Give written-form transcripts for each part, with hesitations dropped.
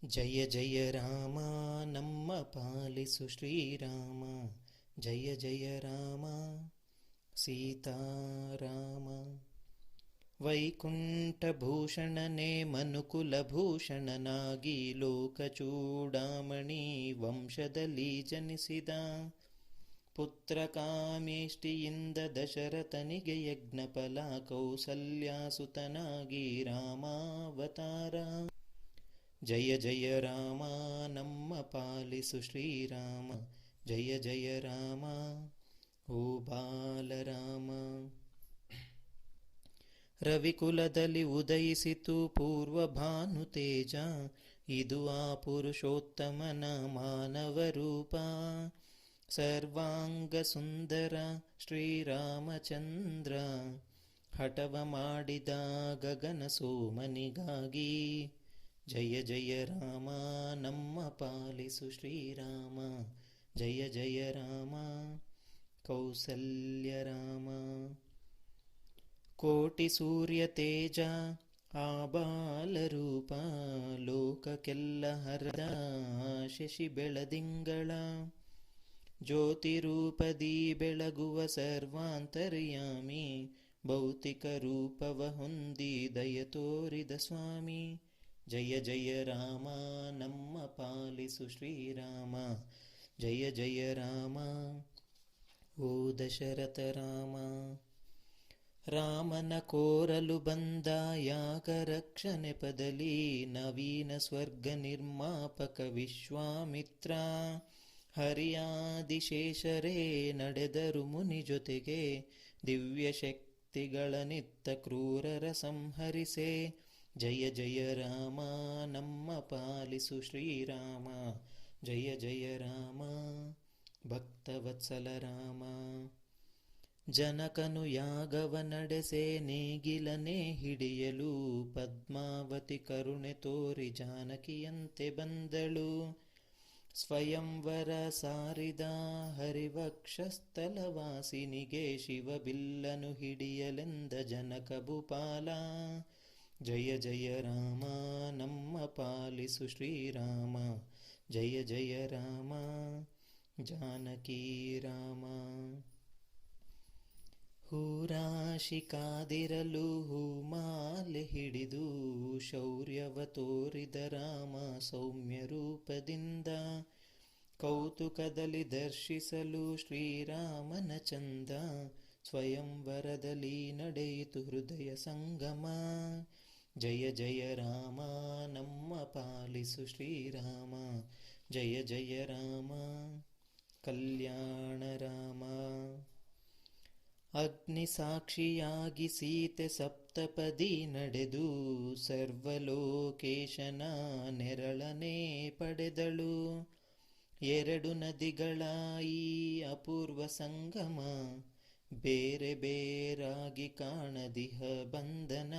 ಜಯ ಜಯ ರಾಮ ನಮ್ಮ ಪಾಲಿಸು ಶ್ರೀರಾಮ, ಜಯ ಜಯ ರಾಮ ಸೀತಾರಾಮ. ವೈಕುಂಠಭೂಷಣನೆ ಮನುಕುಲಭೂಷಣನಾಗಿ ಲೋಕಚೂಡಾಮಣಿ ವಂಶದಲ್ಲಿ ಜನಿಸಿದ. ಪುತ್ರ ಕಾಮೇಷ್ಟಿಯಿಂದ ದಶರಥನಿಗೆ ಯಜ್ಞಫಲ, ಕೌಸಲ್ಯಾಸುತನಾಗಿ ರಾಮಾವತಾರ. ಜಯ ಜಯ ರಾಮ ನಮ್ಮ ಪಾಲಿಸು ಶ್ರೀರಾಮ, ಜಯ ಜಯ ರಾಮ ಓ ಬಾಲರಾಮ. ರವಿಕುಲದಲ್ಲಿ ಉದಯಿಸಿತು ಪೂರ್ವ ಭಾನು ತೇಜ, ಇದು ಆ ಪುರುಷೋತ್ತಮನ ಮಾನವ ರೂಪ. ಸರ್ವಾಂಗ ಸುಂದರ ಶ್ರೀರಾಮಚಂದ್ರ, ಹಠವ ಮಾಡಿದ ಗಗನ ಸೋಮನಿಗಾಗಿ. ಜಯ ಜಯ ರಾಮ ನಮ್ಮ ಪಾಲಿಸು ಶ್ರೀರಾಮ, ಜಯ ಜಯ ರಾಮ ಕೌಸಲ್ಯ ರಾಮ. ಕೋಟಿ ಸೂರ್ಯ ತೇಜ ಆ ಬಾಲರೂಪ, ಲೋಕಕ್ಕೆಲ್ಲ ಹರದ ಶಶಿ ಬೆಳದಿಂಗಳ. ಜ್ಯೋತಿ ರೂಪದಿ ಬೆಳಗುವ ಸರ್ವಾಂತರ್ಯಾಮಿ, ಭೌತಿಕ ರೂಪವ ಹೊಂದಿ ದಯ ತೋರಿದ ಸ್ವಾಮಿ. ಜಯ ಜಯ ರಾಮ ನಮ್ಮ ಪಾಲಿಸು ಶ್ರೀರಾಮ, ಜಯ ಜಯ ರಾಮ ಓ ದಶರಥ ರಾಮ. ರಾಮನ ಕೋರಲು ಬಂದ ಯಾಗ ರಕ್ಷಣೆ ಪದಲಿ, ನವೀನ ಸ್ವರ್ಗ ನಿರ್ಮಾಪಕ ವಿಶ್ವಾಮಿತ್ರ. ಹರಿಯಾದಿಶೇಷರೇ ನಡೆದರು ಮುನಿ ಜೊತೆಗೆ, ದಿವ್ಯ ಶಕ್ತಿಗಳನ್ನಿತ್ತ ಕ್ರೂರರ ಸಂಹರಿಸೆ. ಜಯ ಜಯ ರಾಮ ನಮ್ಮ ಪಾಲಿಸು ಶ್ರೀರಾಮ, ಜಯ ಜಯ ರಾಮ ಭಕ್ತವತ್ಸಲ ರಾಮ. ಜನಕನು ಯಾಗವ ನಡೆಸೆ ನೇಗಿಲನೆ ಹಿಡಿಯಲು, ಪದ್ಮಾವತಿ ಕರುಣೆ ತೋರಿ ಜಾನಕಿಯಂತೆ ಬಂದಳು. ಸ್ವಯಂವರ ಸಾರಿದ ಹರಿವಕ್ಷಸ್ಥಲವಾಸಿನಿಗೆ, ಶಿವ ಬಿಲ್ಲನು ಹಿಡಿಯಲೆಂದ ಜನಕ ಭೂಪಾಲ. ಜಯ ಜಯ ರಾಮ ನಮ್ಮ ಪಾಲಿಸು ಶ್ರೀರಾಮ, ಜಯ ಜಯ ರಾಮ ಜಾನಕಿ ರಾಮ. ಹೂರಾಶಿ ಕಾದಿರಲು ಹೂಮಾಲೆ ಹಿಡಿದು, ಶೌರ್ಯವ ತೋರಿದ ರಾಮ ಸೌಮ್ಯ ರೂಪದಿಂದ. ಕೌತುಕದಲ್ಲಿ ದರ್ಶಿಸಲು ಶ್ರೀರಾಮನ ಚಂದ, ಸ್ವಯಂವರದಲ್ಲಿ ನಡೆಯಿತು ಹೃದಯ ಸಂಗಮ. ಜಯ ಜಯ ರಾಮ ನಮ್ಮ ಪಾಲಿಸು ಶ್ರೀರಾಮ, ಜಯ ಜಯ ರಾಮ ಕಲ್ಯಾಣ ರಾಮ. ಅಗ್ನಿ ಸಾಕ್ಷಿಯಾಗಿ ಸೀತೆ ಸಪ್ತಪದಿ ನಡೆದು, ಸರ್ವಲೋಕೇಶನ ನೆರಳನೆ ಪಡೆದಳು. ಎರಡು ನದಿಗಳ ಈ ಅಪೂರ್ವ ಸಂಗಮ, ಬೇರೆ ಬೇರಾಗಿ ಕಾಣದಿಹ ಬಂಧನ.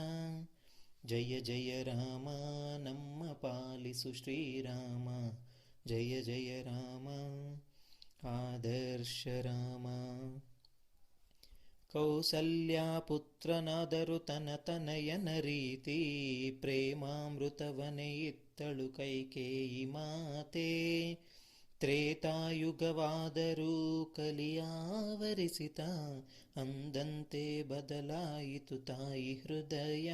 ಜಯ ಜಯ ರಾಮ ನಮ್ಮ ಪಾಲಿಸು ಶ್ರೀರಾಮ, ಜಯ ಜಯ ರಾಮ ಆದರ್ಶ ರಾಮ. ಕೌಸಲ್ಯ ಪುತ್ರನಾದರು ತನಯನ ರೀತಿ, ಪ್ರೇಮಾಮೃತವನೆ ಇತ್ತಳು ಕೈಕೇಯಿ ಮಾತೆ. ತ್ರೇತಾಯುಗವಾದರೂ ಕಲಿಯಾವರಿಸಿತ, ಅಂದಂತೆ ಬದಲಾಯಿತು ತಾಯಿ ಹೃದಯ.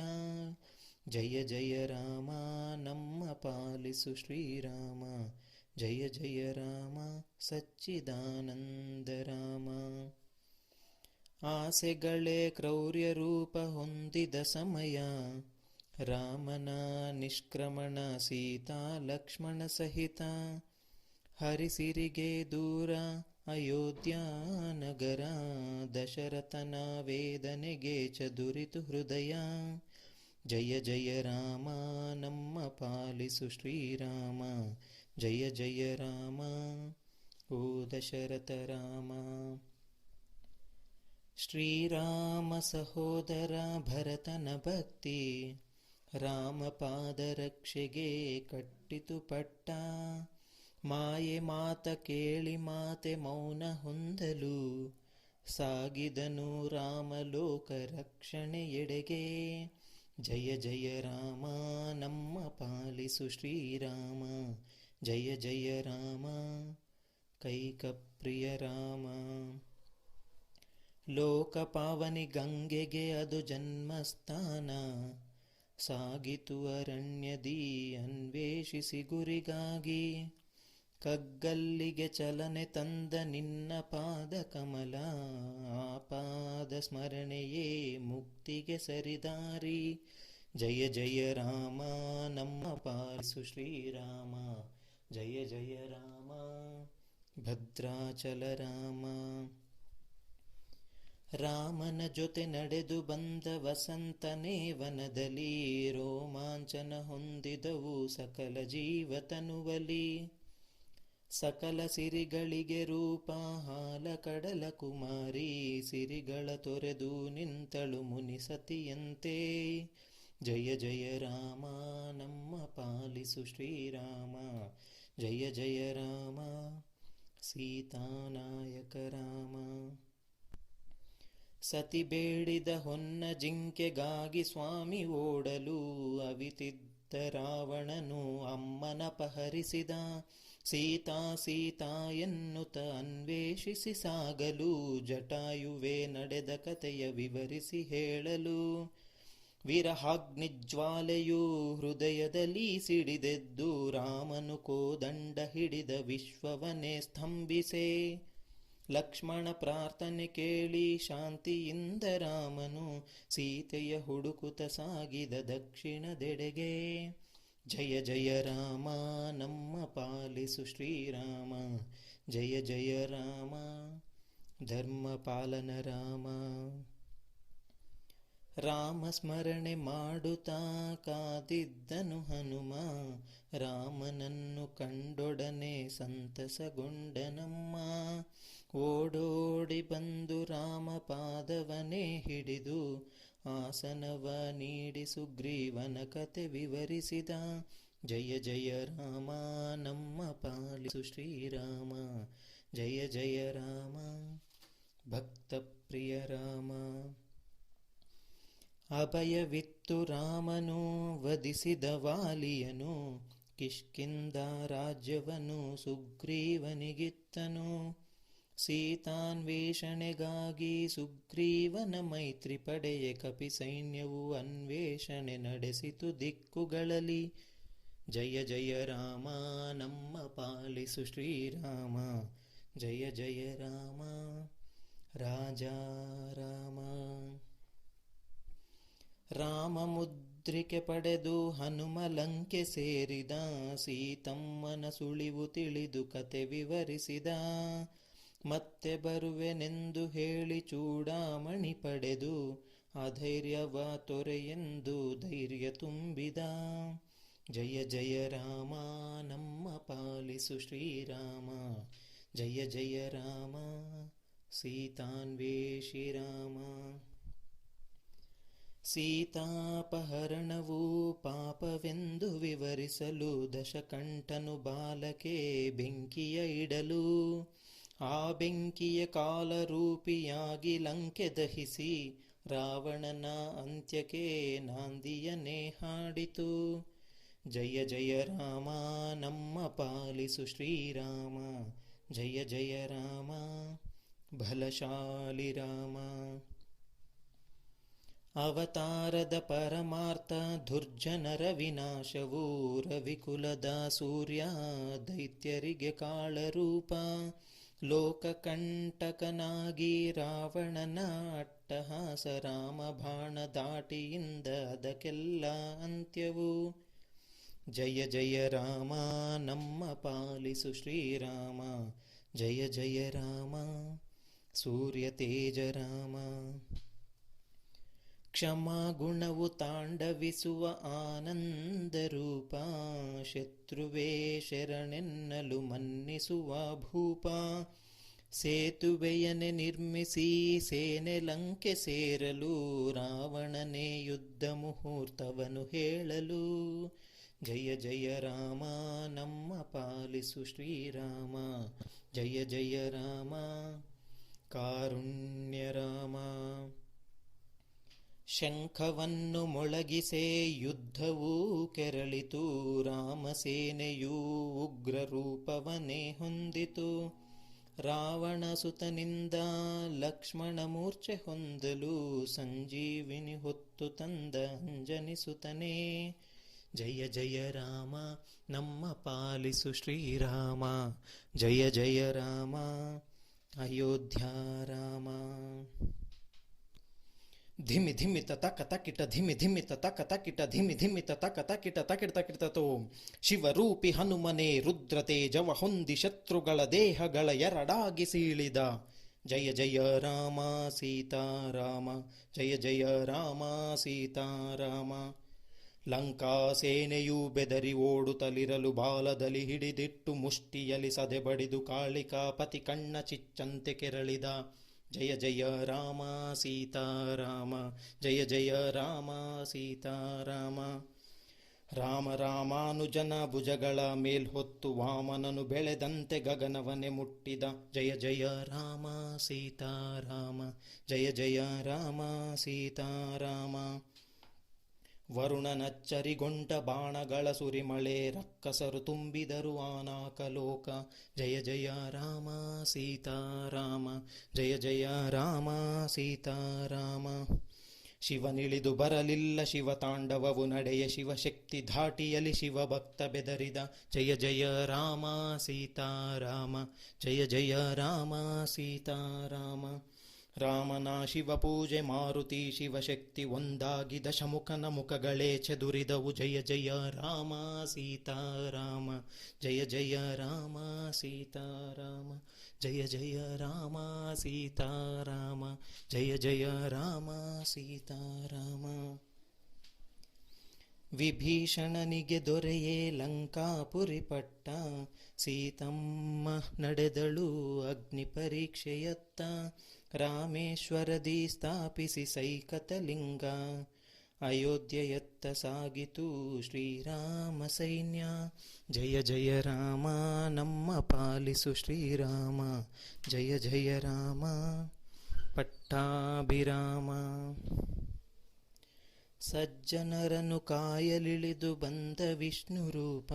ಜಯ ಜಯ ರಾಮ ನಮ್ಮ ಪಾಲಿಸು ಶ್ರೀರಾಮ, ಜಯ ಜಯ ರಾಮ ಸಚ್ಚಿದಾನಂದ ರಾಮ. ಆಸೆಗಳೇ ಕ್ರೌರ್ಯ ರೂಪ ಹೊಂದಿದ ಸಮಯ, ರಾಮನ ನಿಷ್ಕ್ರಮಣ ಸೀತಾ ಲಕ್ಷ್ಮಣ ಸಹಿತ. ಹರಿಸಿರಿಗೆ ದೂರ ಅಯೋಧ್ಯ ನಗರ, ದಶರಥನ ವೇದನೆಗೆ ಚದುರಿತು ಹೃದಯ. ಜಯ ಜಯ ರಾಮ ನಮ್ಮ ಪಾಲಿಸು ಶ್ರೀರಾಮ, ಜಯ ಜಯ ರಾಮ ಓ ದಶರಥ ರಾಮ. ಶ್ರೀರಾಮ ಸಹೋದರ ಭರತನ ಭಕ್ತಿ, ರಾಮ ಪಾದರಕ್ಷೆಗೆ ಕಟ್ಟಿತು ಪಟ್ಟ. ಮಾಯೆ ಮಾತ ಕೇಳಿ ಮಾತೆ ಮೌನ ಹೊಂದಲು, ಸಾಗಿದನು ರಾಮಲೋಕ ರಕ್ಷಣೆಯೆಡೆಗೆ. ಜಯ ಜಯ ರಾಮ ನಮ್ಮ ಪಾಲಿಸು ಶ್ರೀರಾಮ, ಜಯ ಜಯ ರಾಮ ಕೈಕಪ್ರಿಯ ರಾಮ. ಲೋಕಪಾವನಿ ಗಂಗೆಗೆ ಅದು ಜನ್ಮಸ್ಥಾನ, ಸಾಗಿತು ಅರಣ್ಯದಿ ಅನ್ವೇಷಿಸಿ ಗುರಿಗಾಗಿ. ಕಗ್ಗಲ್ಲಿಗೆ ಚಲನೆ ತಂದ ನಿನ್ನ ಪಾದ ಕಮಲ, ಆ ಪಾದ ಸ್ಮರಣೆಯೇ ಮುಕ್ತಿಗೆ ಸರಿದಾರಿ. ಜಯ ಜಯ ರಾಮ ನಮ್ಮ ಪಾಲಿಸು ಶ್ರೀರಾಮ, ಜಯ ಜಯ ರಾಮ ಭದ್ರಾಚಲ ರಾಮ. ರಾಮನ ಜೊತೆ ನಡೆದು ಬಂದ ವಸಂತನೇ ವನದಲ್ಲಿ, ರೋಮಾಂಚನ ಹೊಂದಿದವು ಸಕಲ ಜೀವತನುವಲಿ. ಸಕಲ ಸಿರಿಗಳಿಗೆ ರೂಪ ಹಾಲ ಕಡಲ ಕುಮಾರಿ, ಸಿರಿಗಳ ತೊರೆದು ನಿಂತಳು ಮುನಿಸತಿಯಂತೆ. ಜಯ ಜಯ ರಾಮ ನಮ್ಮ ಪಾಲಿಸು ಶ್ರೀರಾಮ, ಜಯ ಜಯ ರಾಮ ಸೀತಾನಾಯಕ ರಾಮ. ಸತಿ ಬೇಡಿದ ಹೊನ್ನ ಜಿಂಕೆಗಾಗಿ ಸ್ವಾಮಿ ಓಡಲು, ಅವಿತಿದ್ದ ರಾವಣನು ಅಮ್ಮನಪಹರಿಸಿದ. ಸೀತಾ ಸೀತಾ ಎನ್ನುತ್ತ ಅನ್ವೇಷಿಸಿ ಸಾಗಲು, ಜಟಾಯುವೆ ನಡೆದ ಕಥೆಯ ವಿವರಿಸಿ ಹೇಳಲು. ವಿರಹಾಗ್ನಿಜ್ವಾಲೆಯು ಹೃದಯದಲ್ಲಿ ಸಿಡಿದೆದ್ದು, ರಾಮನು ಕೋದಂಡ ಹಿಡಿದ ವಿಶ್ವವನ್ನೇ ಸ್ತಂಭಿಸೆ. ಲಕ್ಷ್ಮಣ ಪ್ರಾರ್ಥನೆ ಕೇಳಿ ಶಾಂತಿಯಿಂದ ರಾಮನು, ಸೀತೆಯ ಹುಡುಕುತ್ತ ಸಾಗಿದ ದಕ್ಷಿಣದೆಡೆಗೆ. ಜಯ ಜಯ ರಾಮ ನಮ್ಮ ಪಾಲಿಸು ಶ್ರೀರಾಮ, ಜಯ ಜಯ ರಾಮ ಧರ್ಮಪಾಲನ ರಾಮ. ರಾಮ ಸ್ಮರಣೆ ಮಾಡುತ್ತಾ ಕಾದಿದ್ದನು ಹನುಮ, ರಾಮನನ್ನು ಕಂಡೊಡನೆ ಸಂತಸಗೊಂಡನಮ್ಮ. ಓಡೋಡಿ ಬಂದು ರಾಮ ಪಾದವನೇ ಹಿಡಿದು, ಆಸನವ ನೀಡಿ ಸುಗ್ರೀವನ ಕತೆ ವಿವರಿಸಿದ. ಜಯ ಜಯ ರಾಮ ನಮ್ಮ ಪಾಲಿಸು ಶ್ರೀರಾಮ, ಜಯ ಜಯ ರಾಮ ಭಕ್ತಪ್ರಿಯ ರಾಮ. ಅಭಯವಿತ್ತು ರಾಮನು ವಧಿಸಿದ ವಾಲಿಯನು, ಕಿಷ್ಕಿಂಧ ರಾಜ್ಯವನು ಸುಗ್ರೀವನಿಗಿತ್ತನು. ಸೀತಾನ್ವೇಷಣೆಗಾಗಿ ಸುಗ್ರೀವನ ಮೈತ್ರಿ ಪಡೆಯ ಕಪಿ ಸೈನ್ಯವು ಅನ್ವೇಷಣೆ ನಡೆಸಿತು ದಿಕ್ಕುಗಳಲ್ಲಿ. ಜಯ ಜಯ ರಾಮ ನಮ್ಮ ಪಾಲಿಸು ಶ್ರೀರಾಮ, ಜಯ ಜಯ ರಾಮ ರಾಜ ರಾಮ. ರಾಮ ಮುದ್ರಿಕೆ ಪಡೆದು ಹನುಮ ಲಂಕೆ ಸೇರಿದ, ಸೀತಮ್ಮನ ಸುಳಿವು ತಿಳಿದು ಕತೆ ವಿವರಿಸಿದ. ಮತ್ತೆ ಬರುವೆನೆಂದು ಹೇಳಿ ಚೂಡಾಮಣಿ ಪಡೆದು, ಅಧೈರ್ಯವ ತೊರೆಯೆಂದು ಧೈರ್ಯ ತುಂಬಿದ. ಜಯ ಜಯ ರಾಮ ನಮ್ಮ ಪಾಲಿಸು ಶ್ರೀರಾಮ, ಜಯ ಜಯ ರಾಮ ಸೀತಾನ್ವೇಷಿ ರಾಮ. ಸೀತಾಪಹರಣವು ಪಾಪವೆಂದು ವಿವರಿಸಲು, ದಶಕಂಠನು ಬಾಲಕೆ ಬೆಂಕಿಯ ಇಡಲು. ಆ ಬೆಂಕಿಯ ಕಾಲರೂಪಿಯಾಗಿ ಲಂಕೆ ದಹಿಸಿ, ರಾವಣನ ಅಂತ್ಯಕ್ಕೆ ನಾಂದಿಯನೇ ಹಾಡಿತು. ಜಯ ಜಯ ರಾಮ ನಮ್ಮ ಪಾಲಿಸು ಶ್ರೀರಾಮ, ಜಯ ಜಯ ರಾಮ ಬಲಶಾಲಿ ರಾಮ. ಅವತಾರದ ಪರಮಾರ್ಥ ದುರ್ಜನರ ವಿನಾಶವು, ರವಿಕುಲದ ಸೂರ್ಯ ದೈತ್ಯರಿಗೆ ಕಾಳರೂಪ. ಲೋಕಕಂಟಕನಾಗಿ ರಾವಣನ ಅಟ್ಟಹಾಸ, ರಾಮ ಬಾಣ ದಾಟಿಯಿಂದ ಅದಕ್ಕೆಲ್ಲ ಅಂತ್ಯವು. ಜಯ ಜಯ ರಾಮ ನಮ್ಮ ಪಾಲಿಸು ಶ್ರೀರಾಮ, ಜಯ ಜಯ ರಾಮ ಸೂರ್ಯ ತೇಜ ರಾಮ. ಕ್ಷಮಾ ಗುಣವು ತಾಂಡವಿಸುವ ಆನಂದ ರೂಪ, ಶತ್ರುವೇ ಶರಣೆನ್ನಲು ಮನ್ನಿಸುವ ಭೂಪ. ಸೇತುವೆಯನೆ ನಿರ್ಮಿಸಿ ಸೇನೆ ಲಂಕೆ ಸೇರಲು, ರಾವಣನೇ ಯುದ್ಧ ಮುಹೂರ್ತವನು ಹೇಳಲು. ಜಯ ಜಯ ರಾಮ ನಮ್ಮ ಪಾಲಿಸು ಶ್ರೀರಾಮ, ಜಯ ಜಯ ರಾಮ ಕಾರುಣ್ಯ ರಾಮ. ಶಂಖವನ್ನು ಮೊಳಗಿಸೆ ಯುದ್ಧವೂ ಕೆರಳಿತು, ರಾಮಸೇನೆಯೂ ಉಗ್ರ ರೂಪವನೇ ಹೊಂದಿತು. ರಾವಣ ಸುತನಿಂದ ಲಕ್ಷ್ಮಣ ಮೂರ್ಛೆ ಹೊಂದಲು, ಸಂಜೀವಿನಿ ಹೊತ್ತು ತಂದ ಅಂಜನಿ ಸುತನೇ. ಜಯ ಜಯ ರಾಮ ನಮ್ಮ ಪಾಲಿಸು ಶ್ರೀರಾಮ, ಜಯ ಜಯ ರಾಮ ಅಯೋಧ್ಯ ರಾಮ. ಧಿಮಿ ಧಿಮಿ ತಕ ತಕಿಟ ಧಿಮಿ ಧಿಮಿ ತಕ ತಕಿಟ ಧಿಮಿ ಧಿಮಿ ತಕ ತಕಿಟ ತಕಿಟ ತಕಿಟತೋ. ಶಿವರೂಪಿ ಹನುಮನೆ ರುದ್ರ ತೇಜವ ಹೊಂದಿ ಶತ್ರುಗಳ ದೇಹಗಳ ಎರಡಾಗಿ ಸೀಳಿದ. ಜಯ ಜಯ ರಾಮ ಸೀತಾರಾಮ, ಜಯ ಜಯ ರಾಮ ಸೀತಾರಾಮ. ಲಂಕಾ ಸೇನೆಯೂ ಬೆದರಿ ಓಡುತ್ತಲಿರಲು, ಬಾಲದಲ್ಲಿ ಹಿಡಿದಿಟ್ಟು ಮುಷ್ಟಿಯಲಿ ಸದೆ ಬಡಿದು ಕಾಳಿಕಾಪತಿ ಕಣ್ಣ ಚಿಚ್ಚಂತೆ ಕೆರಳಿದ. ಜಯ ಜಯ ರಾಮ ಸೀತಾರಾಮ, ಜಯ ಜಯ ರಾಮ ಸೀತಾರಾಮ. ರಾಮ ರಾಮಾನುಜನ ಭುಜಗಳ ಮೇಲ್ಹೊತ್ತು ವಾಮನನು ಬೆಳೆದಂತೆ ಗಗನವನೆ ಮುಟ್ಟಿದ. ಜಯ ಜಯ ರಾಮ ಸೀತಾರಾಮ, ಜಯ ಜಯ ರಾಮ ಸೀತಾರಾಮ. ವರುಣನಚ್ಚರಿಗೊಂಡ ಬಾಣಗಳ ಸುರಿಮಳೆ, ರಕ್ಕಸರು ತುಂಬಿದರು ಆನಾಕಲೋಕ. ಜಯ ಜಯ ರಾಮ ಸೀತಾರಾಮ, ಜಯ ಜಯ ರಾಮ ಸೀತಾರಾಮ. ಶಿವನಿಳಿದು ಬರಲಿಲ್ಲ ಶಿವತಾಂಡವವು ನಡೆಯ, ಶಿವಶಕ್ತಿ ಧಾಟಿಯಲಿ ಶಿವಭಕ್ತ ಬೆದರಿದ. ಜಯ ಜಯ ರಾಮ ಸೀತಾರಾಮ, ಜಯ ಜಯ ರಾಮ ಸೀತಾರಾಮ. ರಾಮನ ಶಿವಪೂಜೆ ಮಾರುತಿ ಶಿವಶಕ್ತಿ ಒಂದಾಗಿ, ದಶಮುಖನ ಮುಖಗಳೇ ಚದುರಿದವು. ಜಯ ಜಯ ರಾಮ ಸೀತಾರಾಮ, ಜಯ ಜಯ ರಾಮ ಸೀತಾರಾಮ, ಜಯ ಜಯ ರಾಮ ಸೀತಾರಾಮ, ಜಯ ಜಯ ರಾಮ ಸೀತಾರಾಮ. ವಿಭೀಷಣನಿಗೆ ದೊರೆಯೇ ಲಂಕಾಪುರಿ ಪಟ್ಟ, ಸೀತಮ್ಮ ನಡೆದಳು ಅಗ್ನಿ ಪರೀಕ್ಷೆಯತ್ತ. ರಾಮೇಶ್ವರದಿ ಸ್ಥಾಪಿಸಿ ಸೈಕತಲಿಂಗ, ಅಯೋಧ್ಯೆಯತ್ತ ಸಾಗಿತು ಶ್ರೀರಾಮ ಸೈನ್ಯ. ಜಯ ಜಯ ರಾಮ ನಮ್ಮ ಪಾಲಿಸು ಶ್ರೀರಾಮ, ಜಯ ಜಯ ರಾಮ ಪಟ್ಟಾಭಿರಾಮ. ಸಜ್ಜನರನ್ನು ಕಾಯಲಿಳಿದು ಬಂದ ವಿಷ್ಣು ರೂಪ,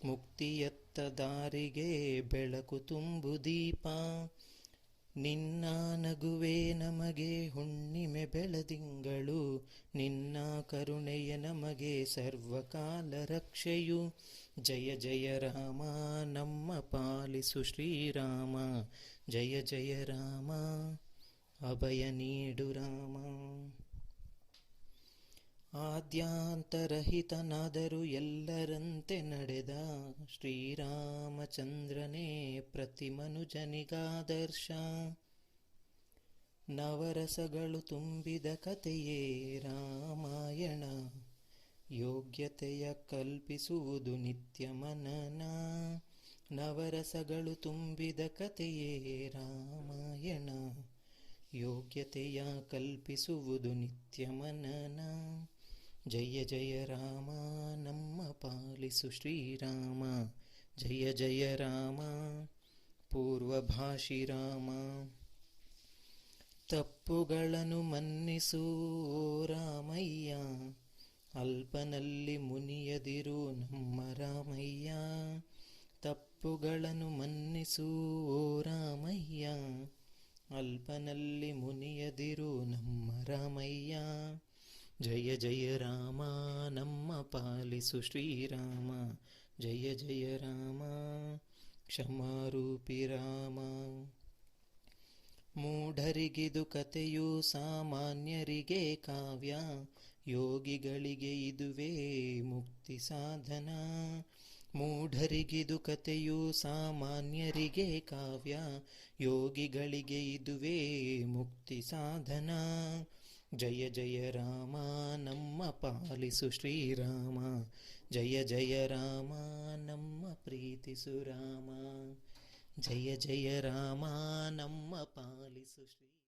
ಮುಕ್ತಿಯತ್ತ ದಾರಿಗೆ ಬೆಳಕು ತುಂಬು ದೀಪ. ನಿನ್ನ ನಗುವೆ ನಮಗೆ ಹುಣ್ಣಿಮೆ ಬೆಳದಿಂಗಳು, ನಿನ್ನ ಕರುಣೆಯ ನಮಗೆ ಸರ್ವಕಾಲ ರಕ್ಷೆಯು. ಜಯ ಜಯ ರಾಮ ನಮ್ಮ ಪಾಲಿಸು ಶ್ರೀರಾಮ, ಜಯ ಜಯ ರಾಮ ಅಭಯ ನೀಡು ರಾಮ. ಆದ್ಯಾಂತರಹಿತನಾದರೂ ಎಲ್ಲರಂತೆ ನಡೆದ, ಶ್ರೀರಾಮಚಂದ್ರನೇ ಪ್ರತಿ ಮನುಜನಿಗಾದರ್ಶ. ನವರಸಗಳು ತುಂಬಿದ ಕಥೆಯೇ ರಾಮಾಯಣ, ಯೋಗ್ಯತೆಯ ಕಲ್ಪಿಸುವುದು ನಿತ್ಯ ಮನನ. ನವರಸಗಳು ತುಂಬಿದ ಕಥೆಯೇ ರಾಮಾಯಣ, ಯೋಗ್ಯತೆಯ ಕಲ್ಪಿಸುವುದು ನಿತ್ಯ ಮನನ. ಜಯ ಜಯ ರಾಮ ನಮ್ಮ ಪಾಲಿಸು ಶ್ರೀರಾಮ, ಜಯ ಜಯ ರಾಮ ಪೂರ್ವಭಾಷಿ ರಾಮ. ತಪ್ಪುಗಳನ್ನು ಮನ್ನಿಸು ರಾಮಯ್ಯ, ಅಲ್ಪನಲ್ಲಿ ಮುನಿಯದಿರು ನಮ್ಮ ರಾಮಯ್ಯ. ತಪ್ಪುಗಳನ್ನು ಮನ್ನಿಸು ರಾಮಯ್ಯ, ಅಲ್ಪನಲ್ಲಿ ಮುನಿಯದಿರು ನಮ್ಮ ರಾಮಯ್ಯ. ಜಯ ಜಯ ರಾಮ ನಮ್ಮ ಪಾಲಿಸು ಶ್ರೀರಾಮ, ಜಯ ಜಯ ರಾಮ ಕ್ಷಮಾರೂಪಿ ರಾಮ. ಮೂಢರಿಗಿದು ಕಥೆಯು ಸಾಮಾನ್ಯರಿಗೆ ಕಾವ್ಯ, ಯೋಗಿಗಳಿಗೆ ಇದುವೇ ಮುಕ್ತಿ ಸಾಧನ. ಮೂಢರಿಗಿದು ಕಥೆಯು ಸಾಮಾನ್ಯರಿಗೆ ಕಾವ್ಯ, ಯೋಗಿಗಳಿಗೆ ಇದುವೇ ಮುಕ್ತಿ ಸಾಧನ. ಜಯ ಜಯ ರಾಮ ನಮ್ಮ ಪಾಲಿಸು ಶ್ರೀರಾಮ, ಜಯ ಜಯ ರಾಮ ನಮ್ಮ ಪ್ರೀತಿಸು ರಾಮ. ಜಯ ಜಯ ರಾಮ ನಮ್ಮ ಪಾಲಿಸು ಶ್ರೀ